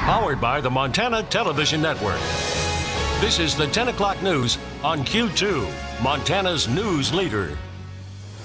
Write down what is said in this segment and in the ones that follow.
Powered by the Montana Television Network. This is the 10 o'clock news on Q2, Montana's news leader.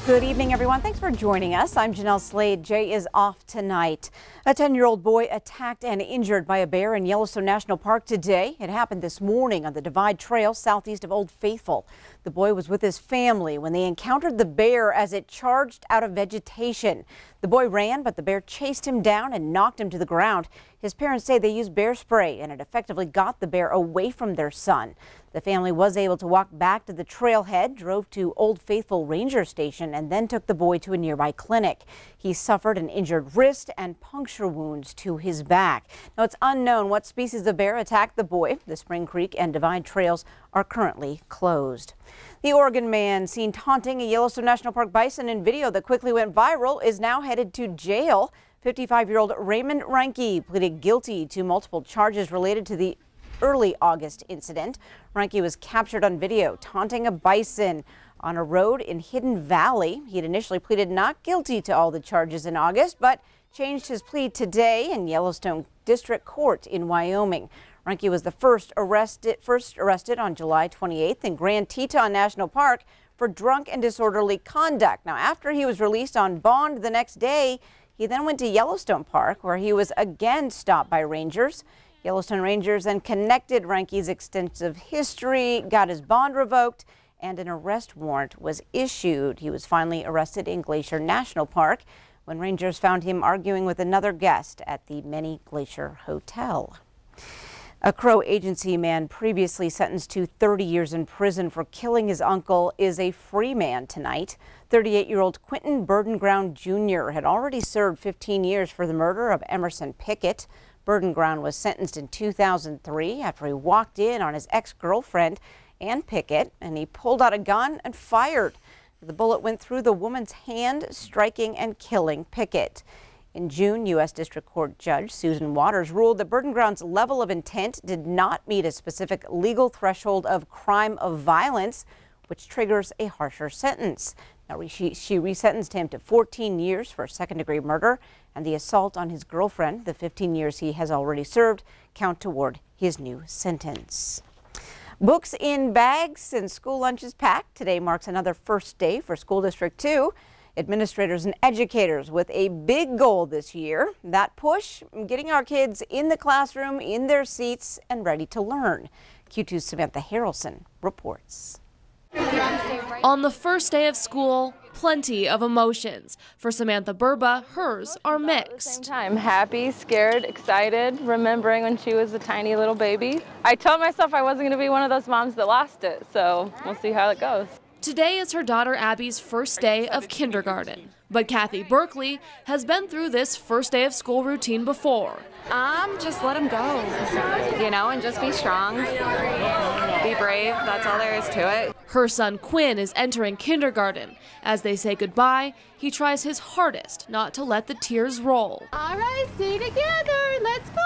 Good evening, everyone. Thanks for joining us. I'm Jeanelle Slade. Jay is off tonight. A 10-year-old boy attacked and injured by a bear in Yellowstone National Park today. It happened this morning on the Divide Trail southeast of Old Faithful. The boy was with his family when they encountered the bear as it charged out of vegetation. The boy ran, but the bear chased him down and knocked him to the ground. His parents say they used bear spray and it effectively got the bear away from their son. The family was able to walk back to the trailhead, drove to Old Faithful Ranger Station, and then took the boy to a nearby clinic. He suffered an injured wrist and puncture wounds to his back. Now, it's unknown what species of bear attacked the boy. The Spring Creek and Divide trails are currently closed. The Oregon man seen taunting a Yellowstone National Park bison in video that quickly went viral is now headed to jail. 55-year-old Raymond Reinke pleaded guilty to multiple charges related to the early August incident. Reinke was captured on video taunting a bison on a road in Hidden Valley. He had initially pleaded not guilty to all the charges in August, but changed his plea today in Yellowstone District Court in Wyoming. Reinke was the first arrested on July 28th in Grand Teton National Park for drunk and disorderly conduct. Now, after he was released on bond the next day, he then went to Yellowstone Park, where he was again stopped by rangers. Yellowstone Rangers then connected Reinke's extensive history, got his bond revoked, and an arrest warrant was issued. He was finally arrested in Glacier National Park when Rangers found him arguing with another guest at the Many Glacier Hotel. A Crow Agency man previously sentenced to 30 years in prison for killing his uncle is a free man tonight. 38-year-old Quentin Burdenground Jr. had already served 15 years for the murder of Emerson Pickett. Burdenground was sentenced in 2003 after he walked in on his ex-girlfriend Ann Pickett, and he pulled out a gun and fired. The bullet went through the woman's hand, striking and killing Pickett. In June, U.S. District Court Judge Susan Waters ruled that Burdenground's level of intent did not meet a specific legal threshold of crime of violence, which triggers a harsher sentence. Now, she resentenced him to 14 years for second-degree murder, and the assault on his girlfriend, the 15 years he has already served, count toward his new sentence. Books in bags and school lunches packed. Today marks another first day for School District 2. Administrators and educators with a big goal this year. That push, getting our kids in the classroom, in their seats, and ready to learn. Q2's Samantha Harrelson reports. On the first day of school, plenty of emotions. For Samantha Burba, hers are mixed. Same time, happy, scared, excited, remembering when she was a tiny little baby. I told myself I wasn't going to be one of those moms that lost it, so we'll see how it goes. Today is her daughter Abby's first day of kindergarten. But Kathy Berkeley has been through this first day of school routine before. Just let them go, and just be strong, be brave. That's all there is to it. Her son Quinn is entering kindergarten. As they say goodbye, he tries his hardest not to let the tears roll. All right, stay together. Let's go.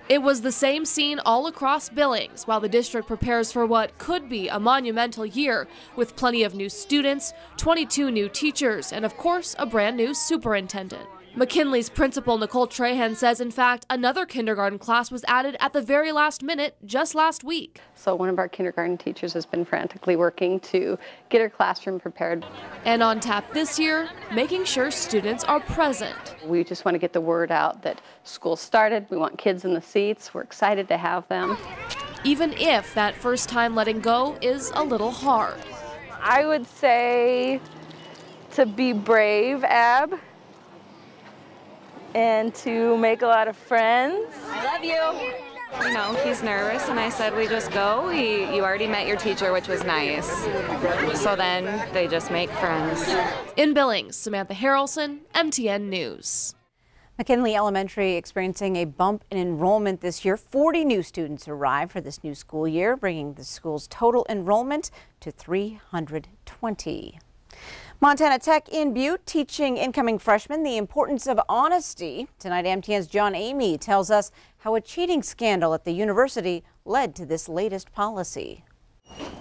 It was the same scene all across Billings while the district prepares for what could be a monumental year with plenty of new students, 22 new teachers, and of course, a brand new superintendent. McKinley's principal Nicole Trahan says, in fact, another kindergarten class was added at the very last minute just last week. So one of our kindergarten teachers has been frantically working to get her classroom prepared. And on tap this year, making sure students are present. We just want to get the word out that school started. We want kids in the seats. We're excited to have them. Even if that first time letting go is a little hard. I would say to be brave, Ab, and to make a lot of friends. I love you. He's nervous, and I said we just go. You already met your teacher, which was nice. So then they just make friends. In Billings, Samantha Harrelson, MTN News. McKinley Elementary experiencing a bump in enrollment this year. 40 new students arrived for this new school year, bringing the school's total enrollment to 320. Montana Tech in Butte teaching incoming freshmen the importance of honesty. Tonight, MTN's John Amy tells us how a cheating scandal at the university led to this latest policy.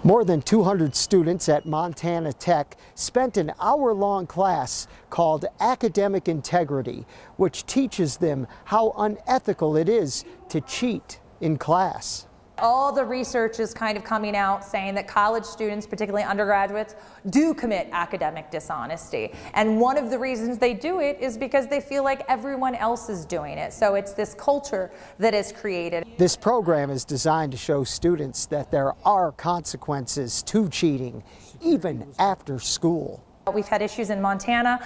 More than 200 students at Montana Tech spent an hour-long class called Academic Integrity, which teaches them how unethical it is to cheat in class. All the research is kind of coming out saying that college students, particularly undergraduates, do commit academic dishonesty. And one of the reasons they do it is because they feel like everyone else is doing it. So it's this culture that is created. This program is designed to show students that there are consequences to cheating, even after school. We've had issues in Montana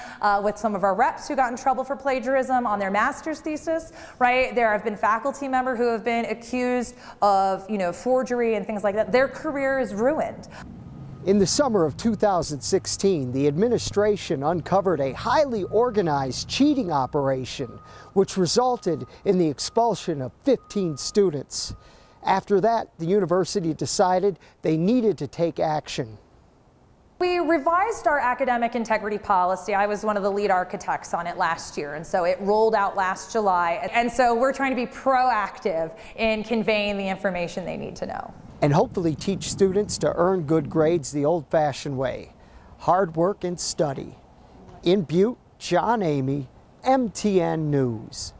with some of our reps who got in trouble for plagiarism on their master's thesis, right? There have been faculty members who have been accused of, forgery and things like that. Their career is ruined. In the summer of 2016, the administration uncovered a highly organized cheating operation, which resulted in the expulsion of 15 students. After that, the university decided they needed to take action. We revised our academic integrity policy. I was one of the lead architects on it last year, and so it rolled out last July. And so we're trying to be proactive in conveying the information they need to know. And hopefully teach students to earn good grades the old-fashioned way. Hard work and study. In Butte, John Amy, MTN News.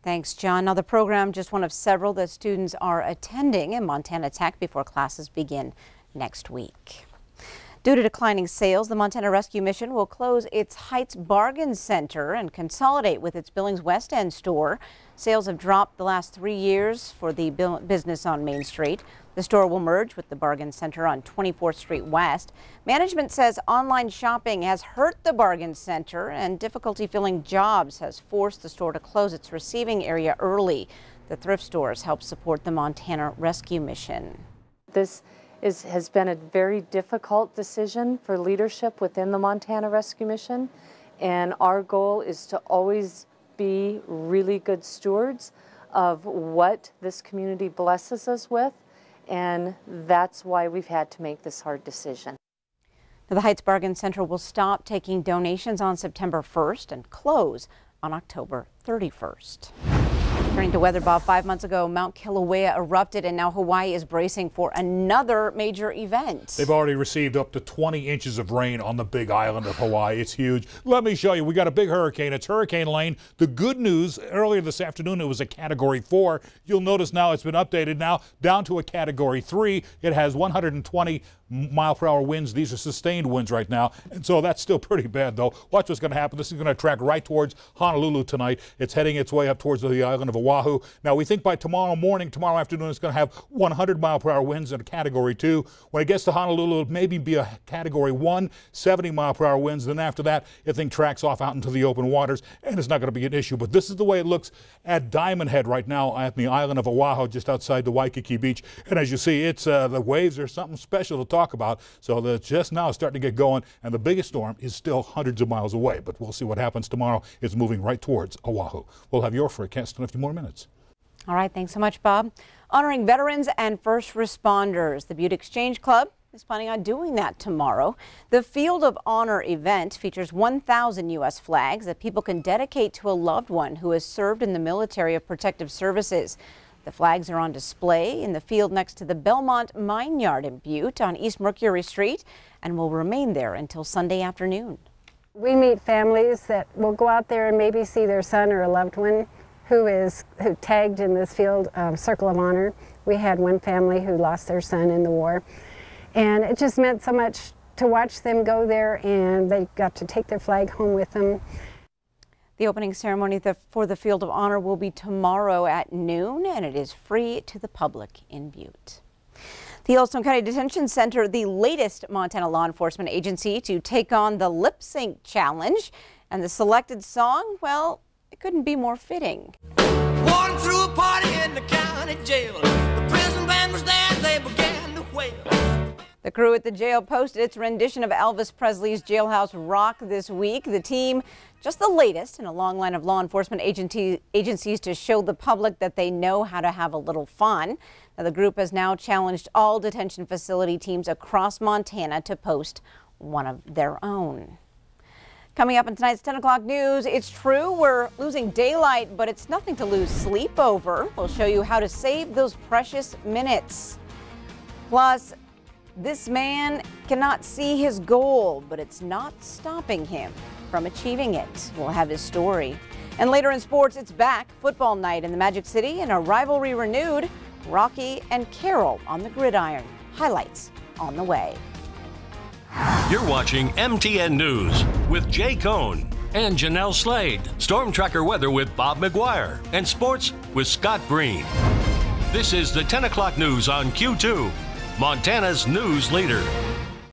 Thanks, John. Now, the program just one of several that students are attending in Montana Tech before classes begin next week. Due to declining sales, the Montana Rescue Mission will close its Heights Bargain Center and consolidate with its Billings West End store. Sales have dropped the last 3 years for the business on Main Street. The store will merge with the Bargain Center on 24th Street West. Management says online shopping has hurt the Bargain Center, and difficulty filling jobs has forced the store to close its receiving area early. The thrift stores help support the Montana Rescue Mission. This has been a very difficult decision for leadership within the Montana Rescue Mission, and our goal is to always be really good stewards of what this community blesses us with, and that's why we've had to make this hard decision. Now, the Heights Bargain Center will stop taking donations on September 1st and close on October 31st. Turning to weather, Bob, 5 months ago, Mount Kilauea erupted, and now Hawaii is bracing for another major event. They've already received up to 20 inches of rain on the big island of Hawaii. It's huge. Let me show you. We got a big hurricane. It's Hurricane Lane. The good news, earlier this afternoon, it was a Category 4. You'll notice now it's been updated now down to a Category 3. It has 120 mile-per-hour winds. These are sustained winds right now, and so that's still pretty bad, though. Watch what's going to happen. This is going to track right towards Honolulu tonight. It's heading its way up towards the island of Oahu. Now, we think by tomorrow morning, tomorrow afternoon, it's going to have 100 mile-per-hour winds and a Category 2. When it gets to Honolulu, it'll maybe be a Category 1, 70 mile-per-hour winds. Then after that, the thing tracks off out into the open waters, and it's not going to be an issue. But this is the way it looks at Diamond Head right now at the island of Oahu, just outside the Waikiki Beach. And as you see, it's the waves are something special to talk about. So they're just now starting to get going, and the biggest storm is still hundreds of miles away. But we'll see what happens tomorrow. It's moving right towards Oahu. We'll have your forecast in a few more minutes. All right, thanks so much, Bob. Honoring veterans and first responders, the Butte Exchange Club is planning on doing that tomorrow. The Field of Honor event features 1,000 U.S. flags that people can dedicate to a loved one who has served in the military or protective services. The flags are on display in the field next to the Belmont Mine Yard in Butte on East Mercury Street and will remain there until Sunday afternoon. We meet families that will go out there and maybe see their son or a loved one who tagged in this field Circle of Honor. We had one family who lost their son in the war, and it just meant so much to watch them go there, and they got to take their flag home with them. The opening ceremony for the Field of Honor will be tomorrow at noon, and it is free to the public in Butte. The Yellowstone County Detention Center, the latest Montana law enforcement agency to take on the lip sync challenge, and the selected song, well, it couldn't be more fitting. Walking through a party in the county jail. The prison band was there, they began to wail. The crew at the jail posted its rendition of Elvis Presley's Jailhouse Rock this week. The team, just the latest in a long line of law enforcement agencies to show the public that they know how to have a little fun. Now, the group has now challenged all detention facility teams across Montana to post one of their own. Coming up in tonight's 10 o'clock news, it's true we're losing daylight, but it's nothing to lose sleep over. We'll show you how to save those precious minutes. Plus, This man cannot see his goal, but it's not stopping him from achieving it. We'll have his story. And later in sports, it's back. Football night in the Magic City and a rivalry renewed. Rocky and Carroll on the gridiron. Highlights on the way. You're watching MTN News with Jay Cohn and Jeanelle Slade. Storm Tracker weather with Bob McGuire. And sports with Scott Green. This is the 10 o'clock news on Q2, Montana's news leader.